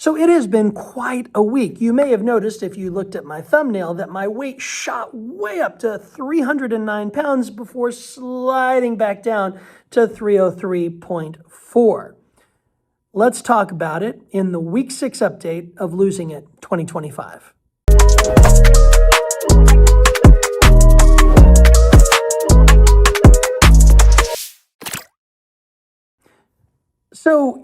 So it has been quite a week. You may have noticed if you looked at my thumbnail that my weight shot way up to 309 pounds before sliding back down to 303.4. Let's talk about it in the Week 6 update of Losing It 2025. So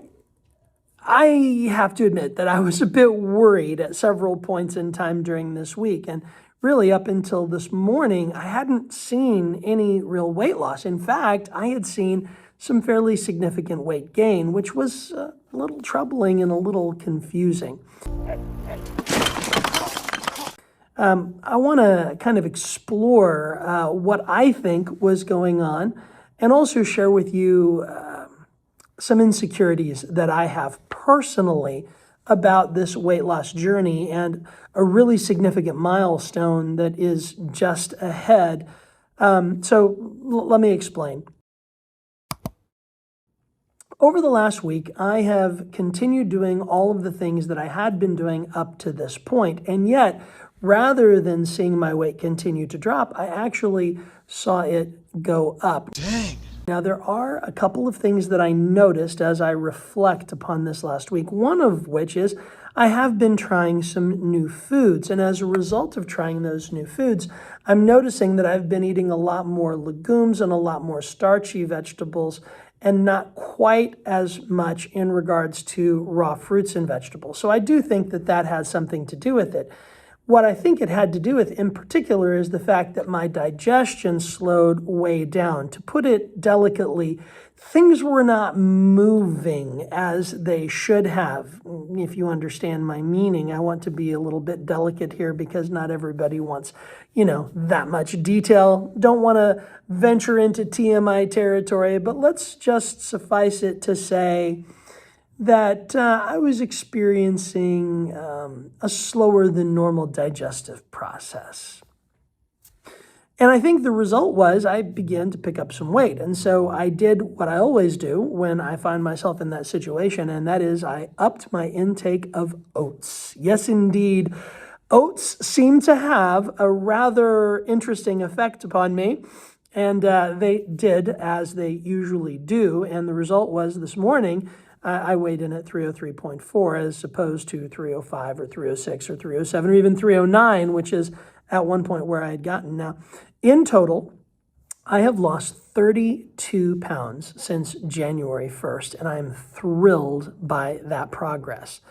I have to admit that I was a bit worried at several points in time during this week. And really up until this morning, I hadn't seen any real weight loss. In fact, I had seen some fairly significant weight gain, which was a little troubling and a little confusing. I want to kind of explore what I think was going on and also share with you some insecurities that I have personally about this weight loss journey and a really significant milestone that is just ahead. So let me explain. Over the last week, I have continued doing all of the things that I had been doing up to this point, and yet, rather than seeing my weight continue to drop, I actually saw it go up. Dang. Now, there are a couple of things that I noticed as I reflect upon this last week, one of which is I have been trying some new foods. And as a result of trying those new foods, I'm noticing that I've been eating a lot more legumes and a lot more starchy vegetables and not quite as much in regards to raw fruits and vegetables. So I do think that that has something to do with it. What I think it had to do with in particular is the fact that my digestion slowed way down. To put it delicately, things were not moving as they should have. If you understand my meaning, I want to be a little bit delicate here because not everybody wants, that much detail. Don't want to venture into TMI territory, but let's just suffice it to say that I was experiencing a slower than normal digestive process. And I think the result was I began to pick up some weight. And so I did what I always do when I find myself in that situation, and that is I upped my intake of oats. Yes, indeed. Oats seem to have a rather interesting effect upon me. And they did, as they usually do. And the result was this morning, I weighed in at 303.4 as opposed to 305 or 306 or 307 or even 309, which is at one point where I had gotten. Now, in total, I have lost 32 pounds since January 1st, and I'm thrilled by that progress.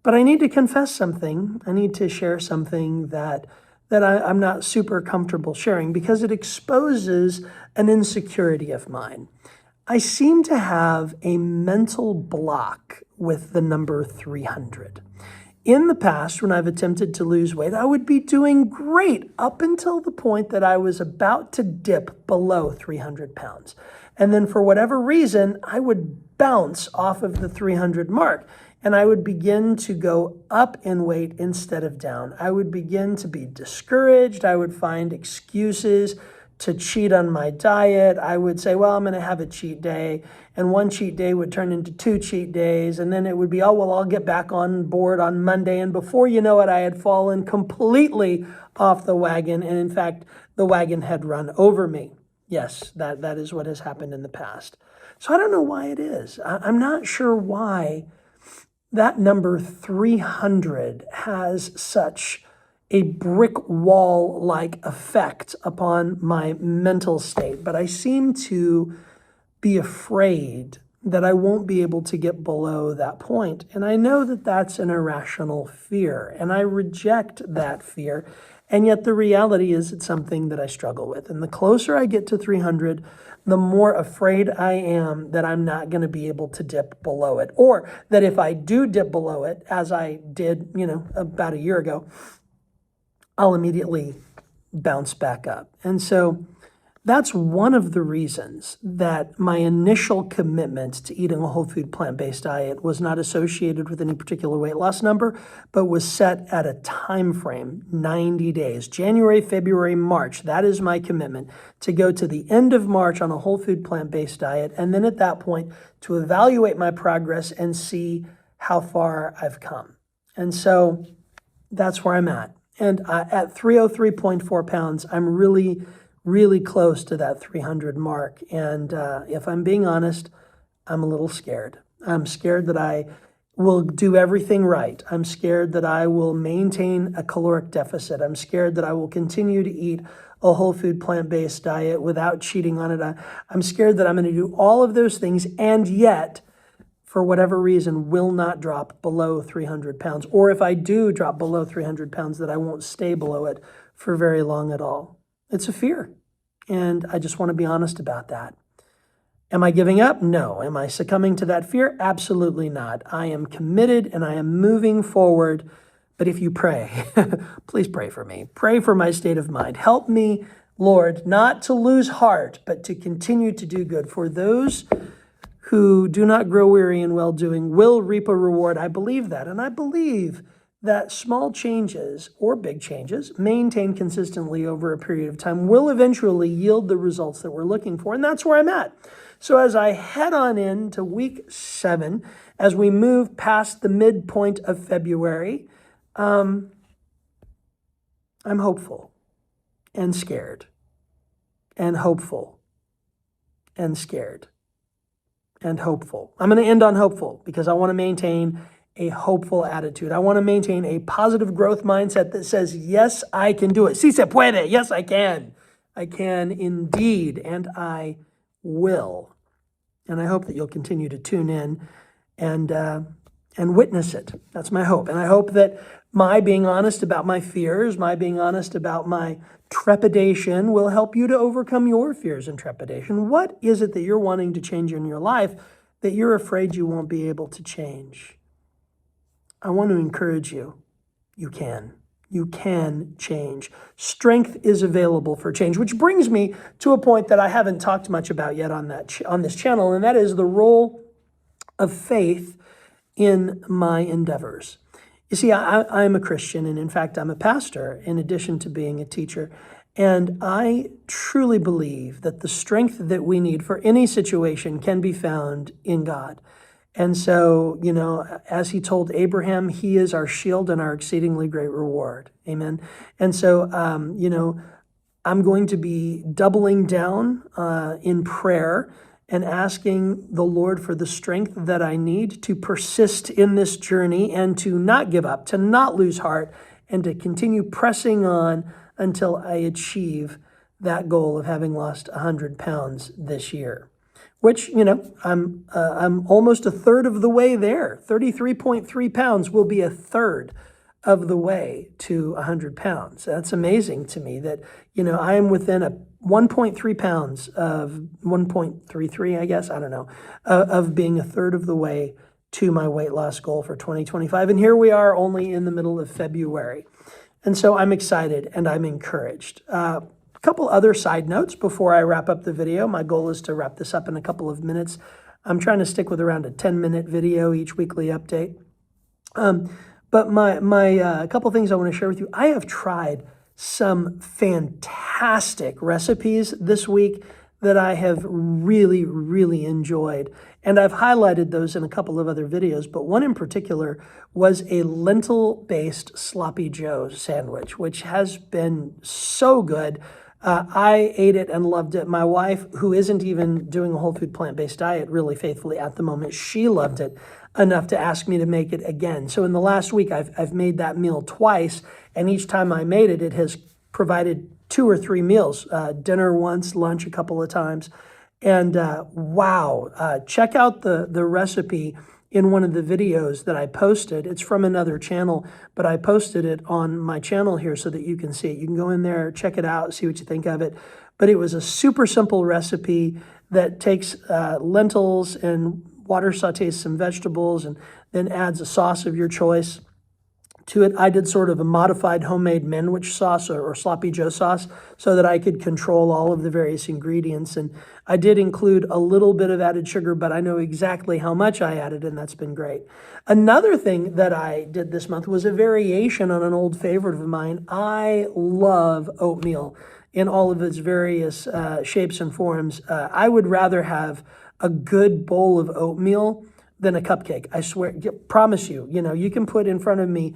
But I need to confess something. I need to share something that I'm not super comfortable sharing because it exposes an insecurity of mine. I seem to have a mental block with the number 300. In the past, when I've attempted to lose weight, I would be doing great up until the point that I was about to dip below 300 pounds. And then for whatever reason, I would bounce off of the 300 mark and I would begin to go up in weight instead of down. I would begin to be discouraged. I would find excuses to cheat on my diet. I would say, well, I'm going to have a cheat day. And one cheat day would turn into 2 cheat days. And then it would be, oh, well, I'll get back on board on Monday. And before you know it, I had fallen completely off the wagon. And in fact, the wagon had run over me. Yes, that is what has happened in the past. So I don't know why it is. I'm not sure why that number 300 has such a brick wall-like effect upon my mental state, but I seem to be afraid that I won't be able to get below that point. And I know that that's an irrational fear, and I reject that fear. And yet the reality is it's something that I struggle with. And the closer I get to 300, the more afraid I am that I'm not going to be able to dip below it. Or that if I do dip below it, as I did, about a year ago, I'll immediately bounce back up. And so that's one of the reasons that my initial commitment to eating a whole food plant-based diet was not associated with any particular weight loss number, but was set at a time frame, 90 days, January, February, March. That is my commitment, to go to the end of March on a whole food plant-based diet. And then at that point, to evaluate my progress and see how far I've come. And so that's where I'm at. And at 303.4 pounds, I'm really, really close to that 300 mark. And if I'm being honest, I'm a little scared. I'm scared that I will do everything right. I'm scared that I will maintain a caloric deficit. I'm scared that I will continue to eat a whole food plant-based diet without cheating on it. I'm scared that I'm going to do all of those things and yet, for whatever reason, will not drop below 300 pounds. Or if I do drop below 300 pounds, that I won't stay below it for very long at all. It's a fear. And I just want to be honest about that. Am I giving up? No. Am I succumbing to that fear? Absolutely not. I am committed and I am moving forward. But if you pray, please pray for me. Pray for my state of mind. Help me, Lord, not to lose heart, but to continue to do good. For those who do not grow weary in well-doing will reap a reward. I believe that. And I believe that small changes or big changes maintained consistently over a period of time will eventually yield the results that we're looking for. And that's where I'm at. So as I head on into week 7, as we move past the midpoint of February, I'm hopeful and scared and hopeful and scared and hopeful. I'm going to end on hopeful because I want to maintain a hopeful attitude. I want to maintain a positive growth mindset that says, yes, I can do it. Sí se puede. Yes, I can. I can indeed, and I will. And I hope that you'll continue to tune in and witness it. That's my hope. And I hope that my being honest about my fears, my being honest about my trepidation will help you to overcome your fears and trepidation. What is it that you're wanting to change in your life that you're afraid you won't be able to change? I want to encourage you. You can. You can change. Strength is available for change, which brings me to a point that I haven't talked much about yet on this channel, and that is the role of faith in my endeavors. You see, I'm a Christian, and in fact, I'm a pastor in addition to being a teacher. And I truly believe that the strength that we need for any situation can be found in God. And so, as he told Abraham, he is our shield and our exceedingly great reward. Amen. And so, I'm going to be doubling down in prayer and asking the Lord for the strength that I need to persist in this journey and to not give up, to not lose heart, and to continue pressing on until I achieve that goal of having lost 100 pounds this year. Which, I'm almost a third of the way there. 33.3 pounds will be a third of the way to 100 pounds. That's amazing to me that, I am within a 1.3 pounds of 1.33, I guess, I don't know, of being a third of the way to my weight loss goal for 2025. And here we are only in the middle of February. And so I'm excited and I'm encouraged. Couple other side notes before I wrap up the video. My goal is to wrap this up in a couple of minutes. I'm trying to stick with around a 10-minute video each weekly update. But my couple things I want to share with you. I have tried some fantastic recipes this week that I have really, really enjoyed. And I've highlighted those in a couple of other videos, but one in particular was a lentil-based Sloppy Joe sandwich, which has been so good. I ate it and loved it. My wife, who isn't even doing a whole food plant-based diet really faithfully at the moment, she loved it enough to ask me to make it again. So in the last week, I've made that meal twice, and each time I made it, it has provided 2 or 3 meals, dinner once, lunch a couple of times. And wow, check out the recipe in one of the videos that I posted. It's from another channel, but I posted it on my channel here so that you can see it. You can go in there, check it out, see what you think of it. But it was a super simple recipe that takes lentils and water sautés some vegetables and then adds a sauce of your choice to it. I did sort of a modified homemade Menwich sauce or Sloppy Joe sauce so that I could control all of the various ingredients. And I did include a little bit of added sugar, but I know exactly how much I added, and that's been great. Another thing that I did this month was a variation on an old favorite of mine. I love oatmeal in all of its various shapes and forms. I would rather have a good bowl of oatmeal than a cupcake. I swear, promise you, you can put in front of me,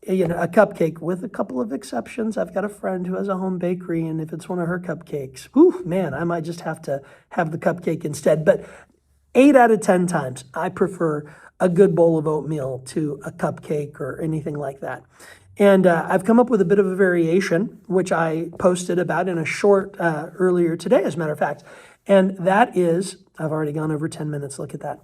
a cupcake with a couple of exceptions. I've got a friend who has a home bakery, and if it's one of her cupcakes, whew, man, I might just have to have the cupcake instead. But 8 out of 10 times, I prefer a good bowl of oatmeal to a cupcake or anything like that. And I've come up with a bit of a variation, which I posted about in a short earlier today, as a matter of fact. And that is, I've already gone over 10 minutes, look at that.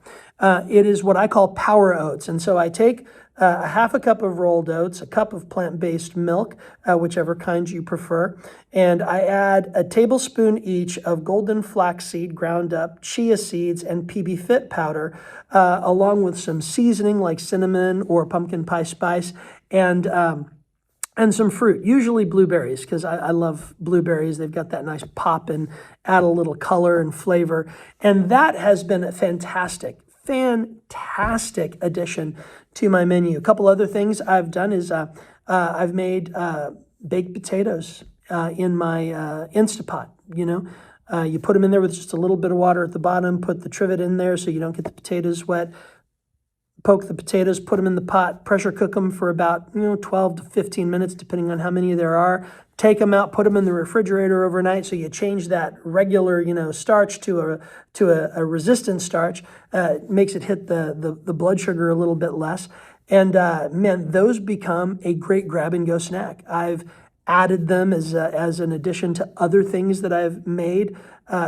It is what I call power oats. And so I take a half a cup of rolled oats, a cup of plant-based milk, whichever kind you prefer, and I add a tablespoon each of golden flaxseed ground up, chia seeds, and PB Fit powder, along with some seasoning like cinnamon or pumpkin pie spice, and some fruit, usually blueberries, because I love blueberries. They've got that nice pop and add a little color and flavor. And that has been a fantastic addition to my menu. A couple other things I've done is I've made baked potatoes in my Instapot. You put them in there with just a little bit of water at the bottom, put the trivet in there so you don't get the potatoes wet. Poke the potatoes, put them in the pot, pressure cook them for about 12 to 15 minutes, depending on how many there are. Take them out, put them in the refrigerator overnight. So you change that regular starch to a resistant starch. Makes it hit the blood sugar a little bit less. And man, those become a great grab and go snack. I've added them as an addition to other things that I've made.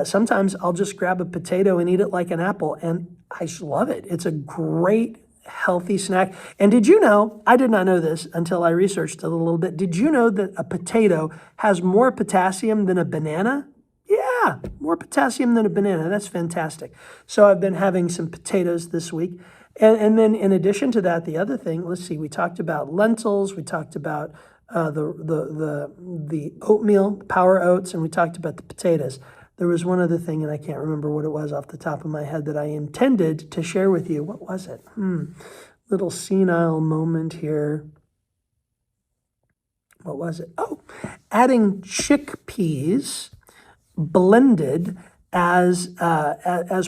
Sometimes I'll just grab a potato and eat it like an apple, and I just love it. It's a great healthy snack. And did you know, I did not know this until I researched it a little bit, did you know that a potato has more potassium than a banana? Yeah, more potassium than a banana. That's fantastic. So I've been having some potatoes this week. And then in addition to that, the other thing, let's see, we talked about lentils, we talked about the oatmeal, power oats, and we talked about the potatoes. There was one other thing, and I can't remember what it was off the top of my head that I intended to share with you. What was it? Little senile moment here. What was it? Oh, adding chickpeas blended as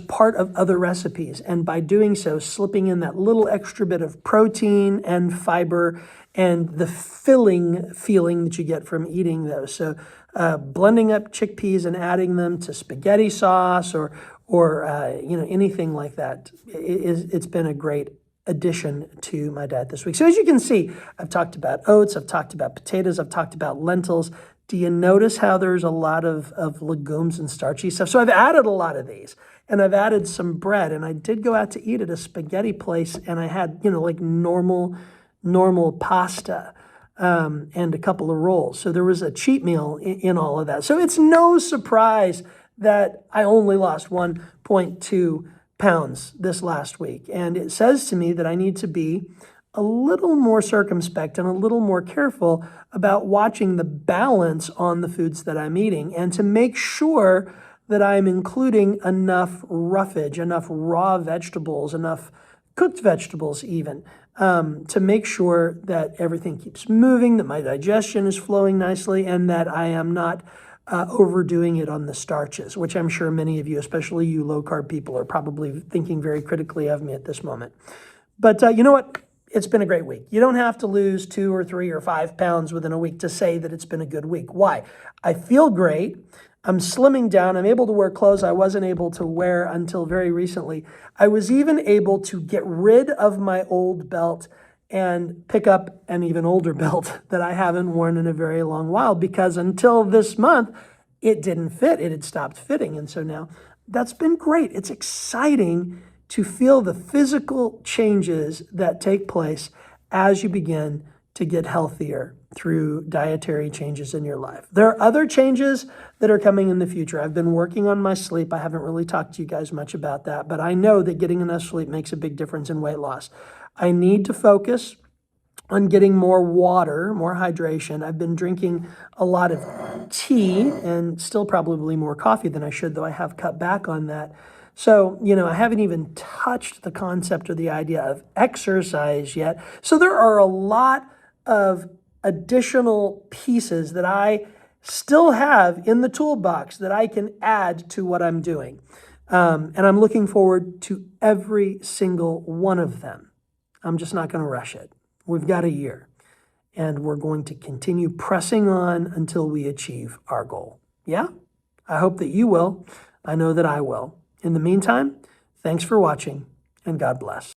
part of other recipes. And by doing so, slipping in that little extra bit of protein and fiber and the filling feeling that you get from eating those. So blending up chickpeas and adding them to spaghetti sauce or anything like that, it's been a great addition to my diet this week. So as you can see, I've talked about oats, I've talked about potatoes, I've talked about lentils. Do you notice how there's a lot of legumes and starchy stuff? So I've added a lot of these, and I've added some bread, and I did go out to eat at a spaghetti place, and I had, like normal pasta and a couple of rolls. So there was a cheat meal in all of that. So it's no surprise that I only lost 1.2 pounds this last week. And it says to me that I need to be a little more circumspect and a little more careful about watching the balance on the foods that I'm eating and to make sure that I'm including enough roughage, enough raw vegetables, enough cooked vegetables even, to make sure that everything keeps moving, that my digestion is flowing nicely, and that I am not overdoing it on the starches, which I'm sure many of you, especially you low-carb people, are probably thinking very critically of me at this moment. But you know what? It's been a great week. You don't have to lose 2 or 3 or 5 pounds within a week to say that it's been a good week. Why? I feel great. I'm slimming down. I'm able to wear clothes I wasn't able to wear until very recently. I was even able to get rid of my old belt and pick up an even older belt that I haven't worn in a very long while, because until this month, it didn't fit. It had stopped fitting. And so now that's been great. It's exciting to feel the physical changes that take place as you begin to get healthier through dietary changes in your life. There are other changes that are coming in the future. I've been working on my sleep. I haven't really talked to you guys much about that, but I know that getting enough sleep makes a big difference in weight loss. I need to focus on getting more water, more hydration. I've been drinking a lot of tea and still probably more coffee than I should, though I have cut back on that. So, I haven't even touched the concept or the idea of exercise yet. So there are a lot of additional pieces that I still have in the toolbox that I can add to what I'm doing. And I'm looking forward to every single one of them. I'm just not going to rush it. We've got a year, and we're going to continue pressing on until we achieve our goal. Yeah? I hope that you will. I know that I will. In the meantime, thanks for watching, and God bless.